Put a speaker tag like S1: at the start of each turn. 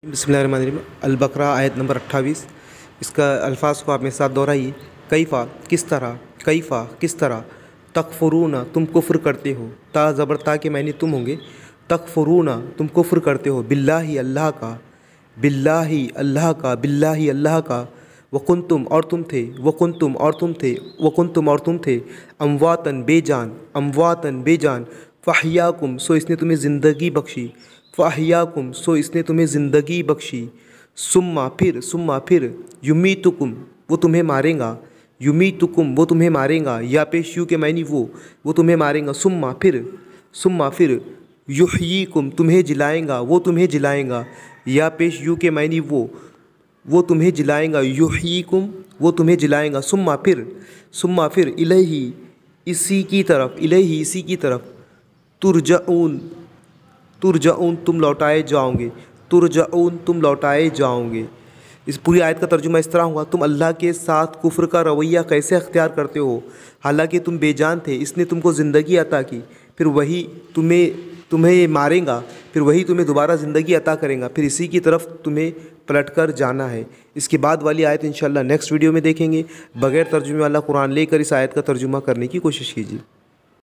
S1: बिस्मिल्लाहिर्रहमानिर्रहीम। अल-बकरा आयत नंबर 28। इसका अल्फाज को आप मेरे साथ दोहराइए। कैफ़ा किस तरह, कैफ़ा किस तरह, तकफुरूना तुम कुफ्र करते हो, ता ज़बर ता के मायने तुम होंगे, तकफुरूना तुम कुफ्र करते हो, बिल्लाही अल्लाह का, बिल्लाही अल्लाह का, बिल्लाही अल्लाह का, वकुंतुम और तुम थे, वकुंतुम और तुम थे, वकुंतुम और तुम थे, अमवातन बेजान, अमवातन बेजान, फ़अहयाकुम सो इसने तुम्हें ज़िंदगी बख्शी, फ़अहयाकुम सो इसने तुम्हें ज़िंदगी बख्शी, सुम्मा फिर, युमीतुकुम वो तुम्हें मारेगा, युमीतुकुम वो तुम्हें मारेगा, या पेश यू के मायनी वो तुम्हें मारेगा, सुम्मा फिर, युहयीकुम तुम्हें जिलाएगा, वो तुम्हें जिलाएगा, या पेश यू के मायनी वो तुम्हें जिलाएगा, युहयीकुम वो तुम्हें जिलाएगा, सुम्मा फिर इलैही इसी की तरफ, तुरजाऊन तुम लौटाए जाओगे, तुरजाऊन तुम लौटाए जाओगे। इस पूरी आयत का तर्जुमा इस तरह हुआ, तुम अल्लाह के साथ कुफ्र का रवैया कैसे अख्तियार करते हो, हालांकि तुम बेजान थे, इसने तुमको ज़िंदगी अता की, फिर वही तुम्हें मारेगा, फिर वही तुम्हें दोबारा ज़िंदगी अता करेगा, फिर इसी की तरफ तुम्हें पलटकर जाना है। इसके बाद वाली आयत इंशाअल्लाह नेक्स्ट वीडियो में देखेंगे। बग़ैर तर्जुमे वाला कुरान लेकर इस आयत का तर्जुमा करने की कोशिश कीजिए।